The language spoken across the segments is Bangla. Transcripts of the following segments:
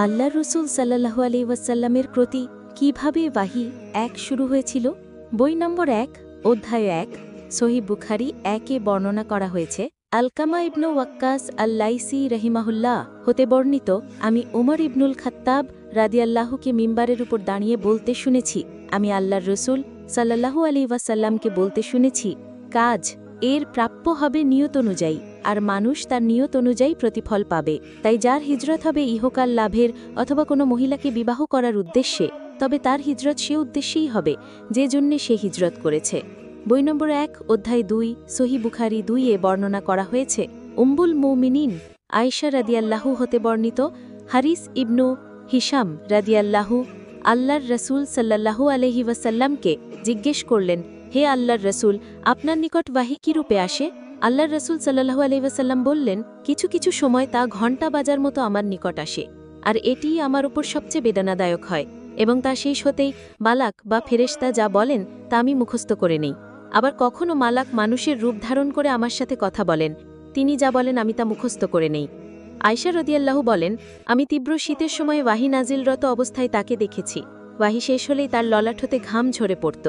আল্লাহ রসুল সাল্লাল্লাহু আলাইহি ওয়াসাল্লামের প্রতি কিভাবে ওয়াহী এক শুরু হয়েছিল। বই নম্বর 1 অধ্যায় 1 সহিহ বুখারী 1-এ বর্ণনা করা হয়েছে, আলকামা ইবনু ওয়াক্কাস আল-লাইসি রহিমাহুল্লাহ হতে বর্ণিত, আমি উমর ইবনুল খাত্তাব রাদিয়াল্লাহুকে মিম্বারের উপর দাঁড়িয়ে বলতে শুনেছি, আমি আল্লাহর রসুল সাল্লাল্লাহু আলাইহি ওয়াসাল্লামকে বলতে শুনেছি, কাজ এর প্রাপ্য হবে নিয়ত অনুযায়ী, আর মানুষ তার নিয়ত অনুযায়ী প্রতিফল পাবে। তাই যার হিজরত হবে ইহকাল লাভের অথবা কোনো মহিলাকে বিবাহ করার উদ্দেশ্যে, তবে তার হিজরত সে উদ্দেশ্যেই হবে যে জন্যে সে হিজরত করেছে। বই নম্বর 1 অধ্যায় 2 সহিহ বুখারী 2-এ বর্ণনা করা হয়েছে, উম্মুল মুমিনিন আয়েশা রাদিয়াল্লাহু হতে বর্ণিত, হারিস ইবনু হিশাম রাদিয়াল্লাহু আল্লাহর রসুল সাল্লাল্লাহু আলাইহি ওয়াসাল্লামকে জিজ্ঞেস করলেন, হে আল্লাহর রসুল, আপনার নিকট ওয়াহী কি রূপে আসে? আল্লাহর রসুল সাল্লাল্লাহু আলাইহি ওয়াসাল্লাম বললেন, কিছু কিছু সময় তা ঘণ্টা বাজার মতো আমার নিকট আসে, আর এটিই আমার উপর সবচেয়ে বেদনাদায়ক হয়, এবং তা শেষ হতেই মালাক বা ফেরেশতা যা বলেন তা আমি মুখস্থ করে নেই। আবার কখনও মালাক মানুষের রূপ ধারণ করে আমার সাথে কথা বলেন, তিনি যা বলেন আমি তা মুখস্থ করে নেই। আয়েশা রাদিয়াল্লাহু বলেন, আমি তীব্র শীতের সময় ওয়াহী নাজিলরত অবস্থায় তাকে দেখেছি, ওয়াহী শেষ হলেই তার ললাট হতে ঘাম ঝরে পড়ত।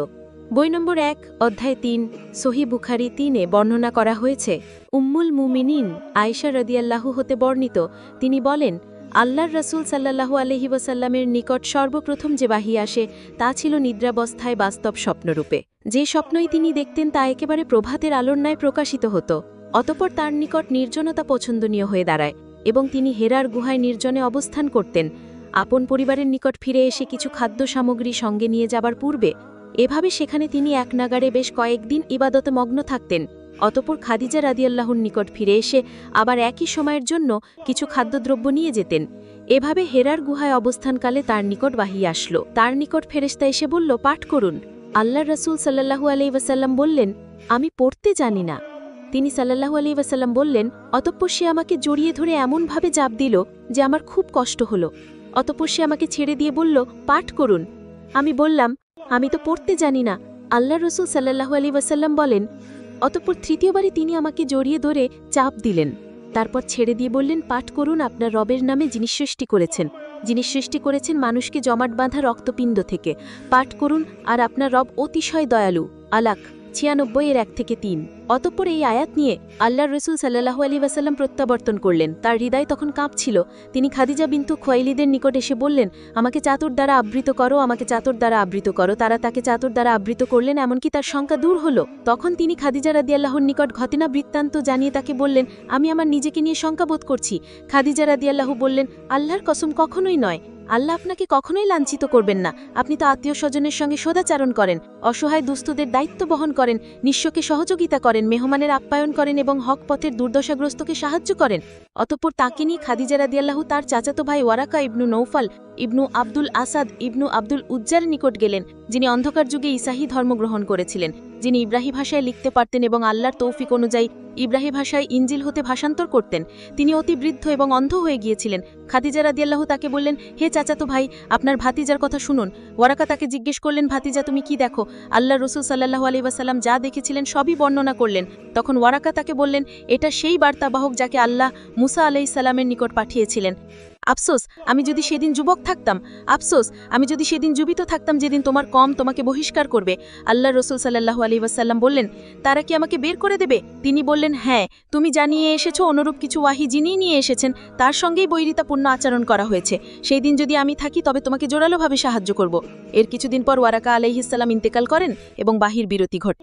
বই নম্বর 1 অধ্যায় 3 সহিহ বুখারী 3-এ বর্ণনা করা হয়েছে, উম্মুল মুমিনিন আয়েশা রাদিয়াল্লাহু হতে বর্ণিত, তিনি বলেন, আল্লাহর রসুল সাল্লাল্লাহু আলাইহি ওয়াসাল্লামের নিকট সর্বপ্রথম যে ওয়াহী আসে তা ছিল নিদ্রাবস্থায় বাস্তব স্বপ্নরূপে। যে স্বপ্নই তিনি দেখতেন তা একেবারে প্রভাতের আলোর ন্যায় প্রকাশিত হতো। অতঃপর তার নিকট নির্জনতা পছন্দনীয় হয়ে দাঁড়ায় এবং তিনি হেরার গুহায় নির্জনে অবস্থান করতেন। আপন পরিবারের নিকট ফিরে এসে কিছু খাদ্য সামগ্রী সঙ্গে নিয়ে যাবার পূর্বে এভাবে সেখানে তিনি এক নাগাড়ে বেশ কয়েকদিন ইবাদতে মগ্ন থাকতেন। অতঃপর খাদিজা রাদিয়াল্লাহুর নিকট ফিরে এসে আবার একই সময়ের জন্য কিছু খাদ্যদ্রব্য নিয়ে যেতেন। এভাবে হেরার গুহায় অবস্থানকালে তার নিকট ওয়াহী আসলো। তার নিকট ফেরেশতা এসে বলল, পাঠ করুন। আল্লাহর রসুল সাল্লাল্লাহু আলাইহি ওয়াসাল্লাম বললেন, আমি পড়তে জানি না। তিনি সাল্লাল্লাহু আলাইহি ওয়াসাল্লাম বললেন, অতঃপর সে আমাকে জড়িয়ে ধরে এমনভাবে চাপ দিল যে আমার খুব কষ্ট হলো। অতঃপর সে আমাকে ছেড়ে দিয়ে বলল, পাঠ করুন। আমি বললাম, আমি তো পড়তে জানি না। আল্লাহর রসুল সাল্লাল্লাহু আলাইহি ওয়াসাল্লাম বলেন, অতঃপর তৃতীয়বারে তিনি আমাকে জড়িয়ে ধরে চাপ দিলেন, তারপর ছেড়ে দিয়ে বললেন, পাঠ করুন আপনার রবের নামে যিনি সৃষ্টি করেছেন, যিনি সৃষ্টি করেছেন মানুষকে জমাট বাঁধা রক্তপিণ্ড থেকে। পাঠ করুন, আর আপনার রব অতিশয় দয়ালু। আলাক 96-1-3। অতঃপর এই আয়াত নিয়ে আল্লাহর রসুল সাল্লাল্লাহু আলাইহি ওয়াসাল্লাম প্রত্যাবর্তন করলেন। তার হৃদয় তখন কাঁপছিল। তিনি খাদিজা বিনতু খুয়াইলিদের নিকট এসে বললেন, আমাকে চাদর দ্বারা আবৃত করো, আমাকে চাদর দ্বারা আবৃত করো। তারা তাকে চাদর দ্বারা আবৃত করলেন, এমনকি তার শঙ্কা দূর হলো। তখন তিনি খাদিজা রাদিয়াল্লাহুর নিকট ঘটনা বৃত্তান্ত জানিয়ে তাকে বললেন, আমি আমার নিজেকে নিয়ে শঙ্কাবোধ করছি। খাদিজা রাদিয়াল্লাহু বললেন, আল্লাহর কসম, কখনোই নয়। আল্লাহ আপনাকে কখনোই লাঞ্ছিত করবেন না। আপনি তো আত্মীয় স্বজনের সঙ্গে সদাচারণ করেন, অসহায় দুস্থদের দায়িত্ব বহন করেন, নিঃস্বকে সহযোগিতা করেন, মেহমানের আপ্যায়ন করেন এবং হক পথের দুর্দশাগ্রস্তকে সাহায্য করেন। অতঃপর তাকে নিয়ে খাদিজা রাদিয়াল্লাহু তার চাচাতো ভাই ওয়ারাকা ইবনু নৌফাল ইবনু আব্দুল আসাদ ইবনু আব্দুল উজ্জার নিকট গেলেন, যিনি অন্ধকার যুগে ঈসাহী ধর্ম গ্রহণ করেছিলেন, যিনি ইব্রাহি ভাষায় লিখতে পারতেন এবং আল্লাহর তৌফিক অনুযায়ী ইব্রাহি ভাষায় ইঞ্জিল হতে ভাষান্তর করতেন। তিনি অতি বৃদ্ধ এবং অন্ধ হয়ে গিয়েছিলেন। খাদিজা রাদিয়াল্লাহু তাকে বললেন, হে চাচাতো ভাই, আপনার ভাতিজার কথা শুনুন। ওয়ারাকা তাকে জিজ্ঞেস করলেন, ভাতিজা তুমি কি দেখো? আল্লাহর রসুল সাল্লাল্লাহু আলাইহি ওয়াসাল্লাম যা দেখেছিলেন সবই বর্ণনা করলেন। তখন ওয়ারাকা তাকে বললেন, এটা সেই বার্তাবাহক যাকে আল্লাহ মুসা আলাইহিস সালামের নিকট পাঠিয়েছিলেন। আফসোস আমি যদি সেদিন যুবক থাকতাম, আফসোস আমি যদি সেদিন জীবিত থাকতাম যেদিন তোমার কম তোমাকে বহিষ্কার করবে। আল্লাহর রসুল সাল্লাল্লাহু আলাইহি ওয়াসাল্লাম বললেন, তারা কি আমাকে বের করে দেবে? তিনি বললেন, হ্যাঁ, তুমি জানিয়ে এসেছো অনুরূপ কিছু ওয়াহী যিনি নিয়ে এসেছেন তার সঙ্গেই বৈরিতাপূর্ণ আচরণ করা হয়েছে। সেই দিন যদি আমি থাকি তবে তোমাকে জোরালোভাবে সাহায্য করব। এর কিছুদিন পর ওয়ারাকা আলাইহিস সালাম ইন্তেকাল করেন এবং বাহির বিরতি ঘটে।